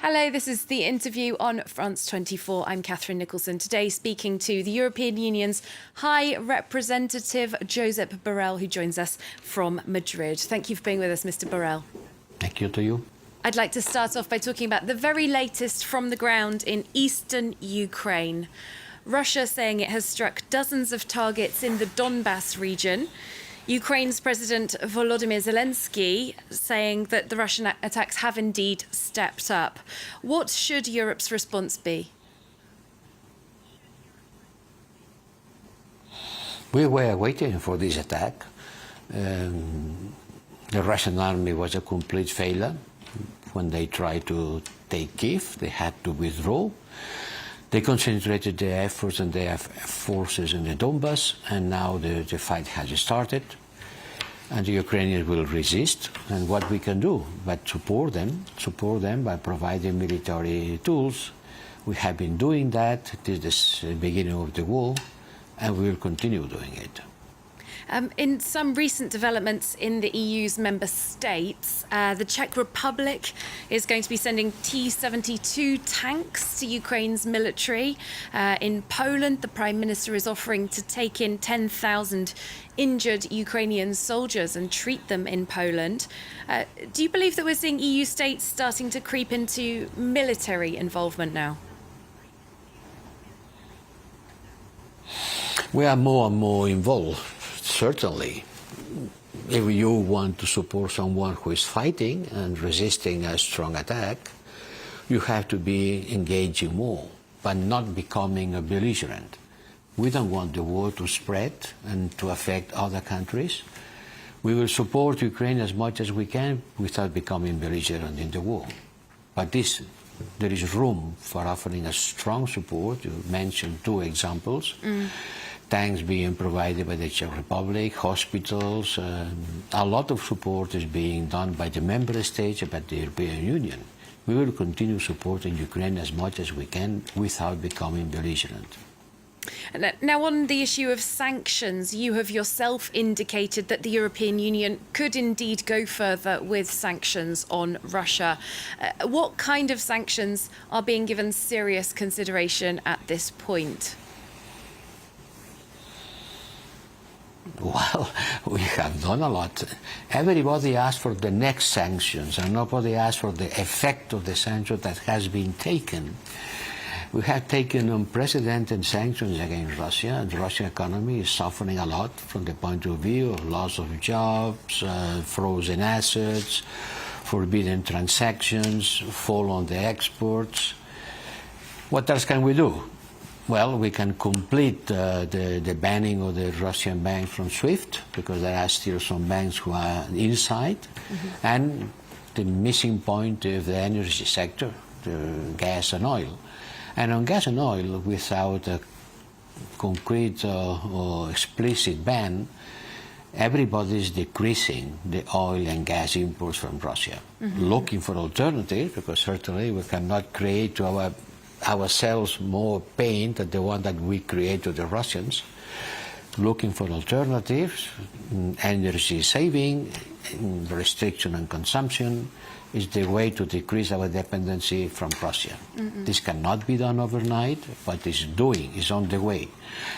Hello, this is The Interview on France 24. I'm Catherine Nicholson. Today speaking to the European Union's High Representative Josep Borrell, who joins us from Madrid. Thank you for being with us, Mr. Borrell. Thank you to you. I'd like to start off by talking about the very latest from the ground in eastern Ukraine. Russia saying it has struck dozens of targets in the Donbass region. Ukraine's President Volodymyr Zelensky saying that the Russian attacks have indeed stepped up. What should Europe's response be? We were waiting for this attack. The Russian army was a complete failure. When they tried to take Kiev, they had to withdraw. They concentrated their efforts and their forces in the Donbass, and now the fight has started. And the Ukrainians will resist. And what we can do but support them by providing military tools. We have been doing that. It is the beginning of the war, and we will continue doing it. In some recent developments in the EU's member states, the Czech Republic is going to be sending T-72 tanks to Ukraine's military. In Poland, the Prime Minister is offering to take in 10,000 injured Ukrainian soldiers and treat them in Poland. Do you believe that we're seeing EU states starting to creep into military involvement now? We are more and more involved. Certainly, if you want to support someone who is fighting and resisting a strong attack, you have to be engaging more, but not becoming a belligerent. We don't want the war to spread and to affect other countries. We will support Ukraine as much as we can without becoming belligerent in the war. But there is room for offering a strong support. You mentioned two examples. Tanks being provided by the Czech Republic, hospitals. A lot of support is being done by the member states, by the European Union. We will continue supporting Ukraine as much as we can without becoming belligerent. Now, on the issue of sanctions, you have yourself indicated that the European Union could indeed go further with sanctions on Russia. What kind of sanctions are being given serious consideration at this point? Well, we have done a lot. Everybody asked for the next sanctions, and nobody asked for the effect of the sanctions that has been taken. We have taken unprecedented sanctions against Russia, and the Russian economy is suffering a lot from the point of view of loss of jobs, frozen assets, forbidden transactions, fall on the exports. What else can we do? Well, we can complete the banning of the Russian banks from SWIFT, because there are still some banks who are inside. And the missing point of the energy sector, the gas and oil. And on gas and oil, without a concrete or explicit ban, everybody is decreasing the oil and gas imports from Russia, looking for alternatives, because certainly we cannot create to ourselves more pain than the one that we create to the Russians. Looking for alternatives, energy saving, restriction on consumption is the way to decrease our dependency from Russia. This cannot be done overnight, but it's on the way.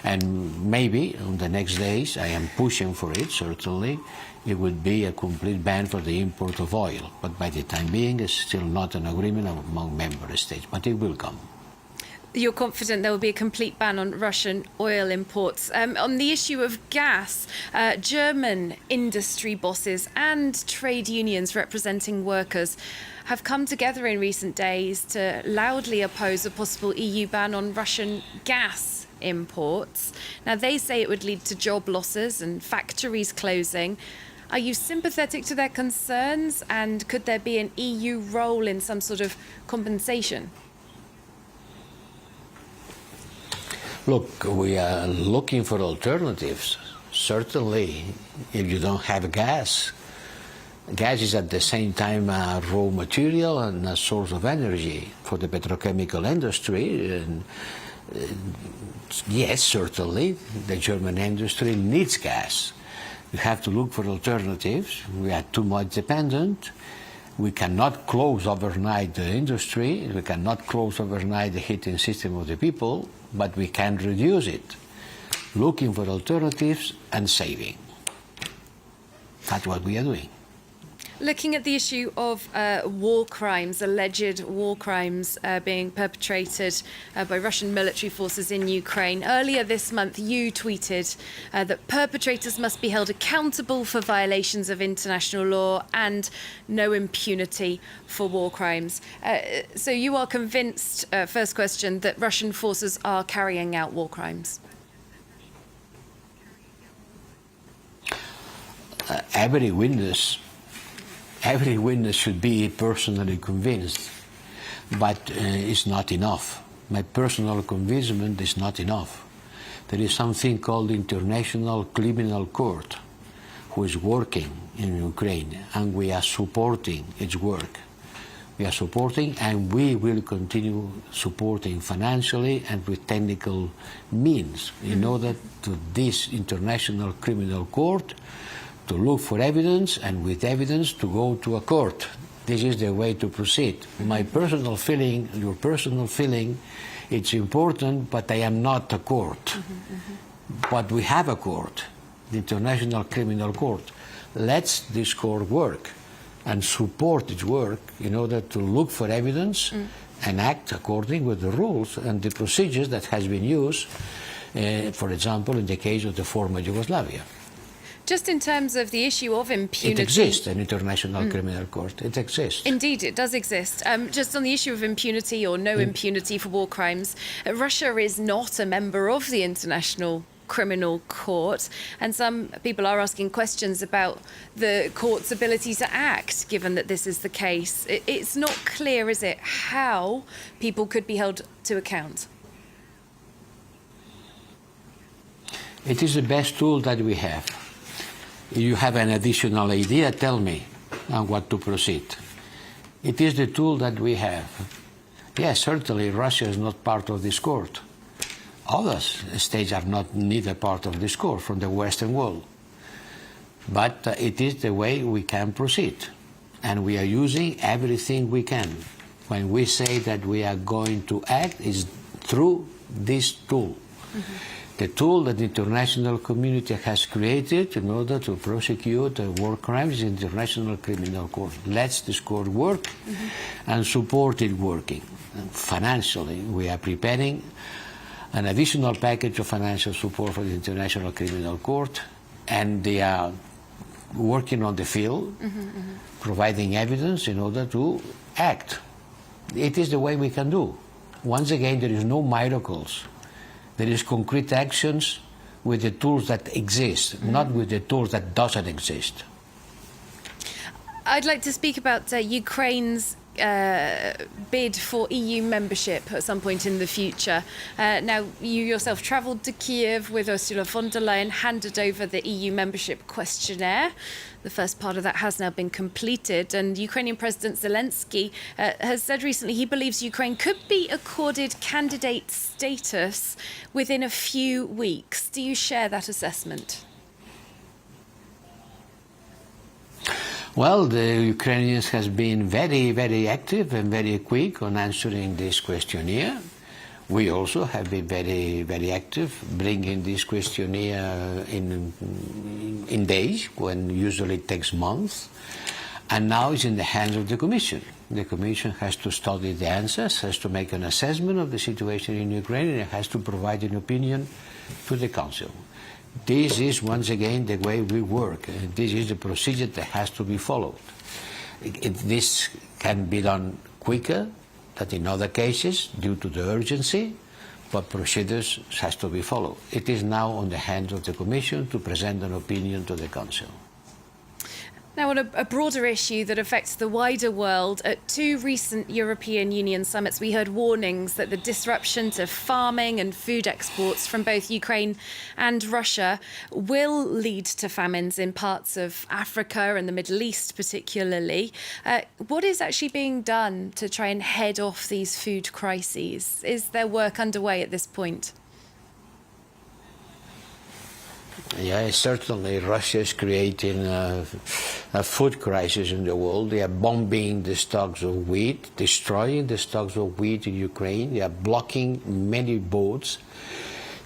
And maybe on the next days, I am pushing for it, certainly, it would be a complete ban for the import of oil. But by the time being, it's still not an agreement among member states, but it will come. You're confident there will be a complete ban on Russian oil imports. On the issue of gas, German industry bosses and trade unions representing workers have come together in recent days to loudly oppose a possible EU ban on Russian gas imports. Now, they say it would lead to job losses and factories closing. Are you sympathetic to their concerns, and could there be an EU role in some sort of compensation? Look, we are looking for alternatives. Certainly, if you don't have gas, gas is at the same time a raw material and a source of energy for the petrochemical industry. And, yes, certainly, the German industry needs gas. We have to look for alternatives. We are too much dependent. We cannot close overnight the industry, we cannot close overnight the heating system of the people, but we can reduce it, looking for alternatives and saving. That's what we are doing. Looking at the issue of war crimes, alleged war crimes being perpetrated by Russian military forces in Ukraine. Earlier this month, you tweeted that perpetrators must be held accountable for violations of international law and no impunity for war crimes. So you are convinced, first question, that Russian forces are carrying out war crimes? Every witness should be personally convinced, but it's not enough. My personal convincement is not enough. There is something called the International Criminal Court, who is working in Ukraine, and we are supporting its work. We are supporting, and we will continue supporting financially and with technical means in order to this International Criminal Court to look for evidence, and with evidence to go to a court. This is the way to proceed. My personal feeling, your personal feeling, it's important, but I am not a court. But we have a court, the International Criminal Court. Let this court work and support its work in order to look for evidence and act according with the rules and the procedures that has been used, for example, in the case of the former Yugoslavia. Just in terms of the issue of impunity... It exists, an International Criminal Court. It exists. Indeed, it does exist. Just on the issue of impunity or no impunity for war crimes, Russia is not a member of the International Criminal Court, and some people are asking questions about the court's ability to act, given that this is the case. It's not clear, is it, how people could be held to account? It is the best tool that we have. If you have an additional idea, tell me on what to proceed. It is the tool that we have. Yes, certainly Russia is not part of this court. Other states are not neither part of this court from the Western world. But it is the way we can proceed. And we are using everything we can. When we say that we are going to act, is through this tool. The tool that the international community has created in order to prosecute war crimes in the International Criminal Court. Let this court work and support it working. And financially, we are preparing an additional package of financial support for the International Criminal Court, and they are working on the field, providing evidence in order to act. It is the way we can do. Once again, there is no miracles. There is concrete actions with the tools that exist, not with the tools that doesn't exist. I'd like to speak about Ukraine's bid for EU membership at some point in the future. Now, you yourself travelled to Kiev with Ursula von der Leyen, handed over the EU membership questionnaire. The first part of that has now been completed, and Ukrainian President Zelensky has said recently he believes Ukraine could be accorded candidate status within a few weeks. Do you share that assessment? Well, the Ukrainians has been very, very active and very quick on answering this questionnaire. We also have been very, very active, bringing this questionnaire in days, when usually it takes months. And now it's in the hands of the Commission. The Commission has to study the answers, has to make an assessment of the situation in Ukraine, and it has to provide an opinion to the Council. This is, once again, the way we work. This is the procedure that has to be followed. This can be done quicker than in other cases due to the urgency, but procedures has to be followed. It is now on the hands of the Commission to present an opinion to the Council. Now, on a broader issue that affects the wider world, at two recent European Union summits, we heard warnings that the disruption to farming and food exports from both Ukraine and Russia will lead to famines in parts of Africa and the Middle East particularly. What is actually being done to try and head off these food crises? Is there work underway at this point? Yeah, certainly Russia is creating a food crisis in the world. They are bombing the stocks of wheat, destroying the stocks of wheat in Ukraine. They are blocking many boats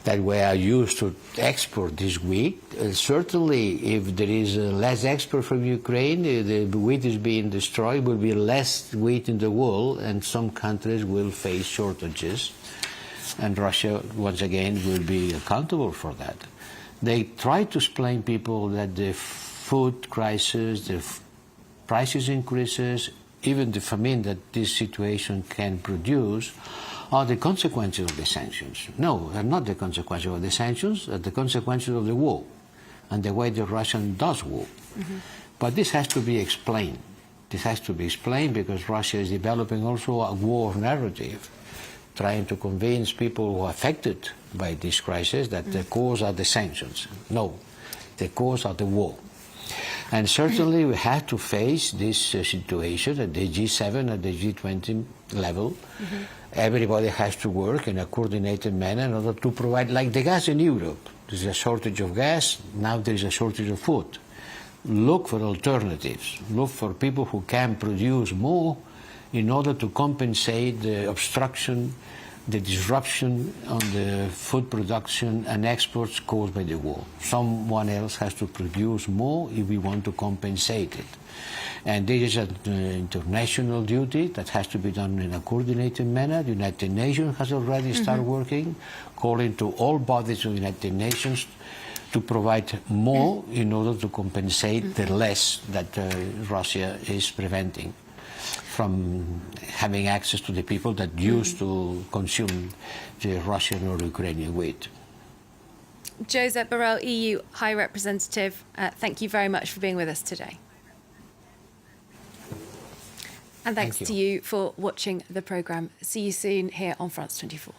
that were used to export this wheat. Certainly, if there is less export from Ukraine, the wheat is being destroyed, will be less wheat in the world, and some countries will face shortages. And Russia, once again, will be accountable for that. They try to explain people that the food crisis, the prices increases, even the famine that this situation can produce are the consequences of the sanctions. No, they're not the consequences of the sanctions, they're the consequences of the war and the way the Russian does war. Mm-hmm. But this has to be explained. This has to be explained because Russia is developing also a war narrative, trying to convince people who are affected by this crisis that the cause are the sanctions. No, the cause are the war. And certainly we have to face this situation at the G7, at the G20 level. Mm-hmm. Everybody has to work in a coordinated manner in order to provide, like the gas in Europe. There's a shortage of gas, now there is a shortage of food. Look for alternatives. Look for people who can produce more in order to compensate the obstruction, the disruption on the food production and exports caused by the war. Someone else has to produce more if we want to compensate it. And this is an international duty that has to be done in a coordinated manner. The United Nations has already started working, calling to all bodies of the United Nations to provide more in order to compensate the less that Russia is preventing from having access to the people that used to consume the Russian or Ukrainian wheat. Josep Borrell, EU High Representative, thank you very much for being with us today. And thanks to you for watching the programme. See you soon here on France 24.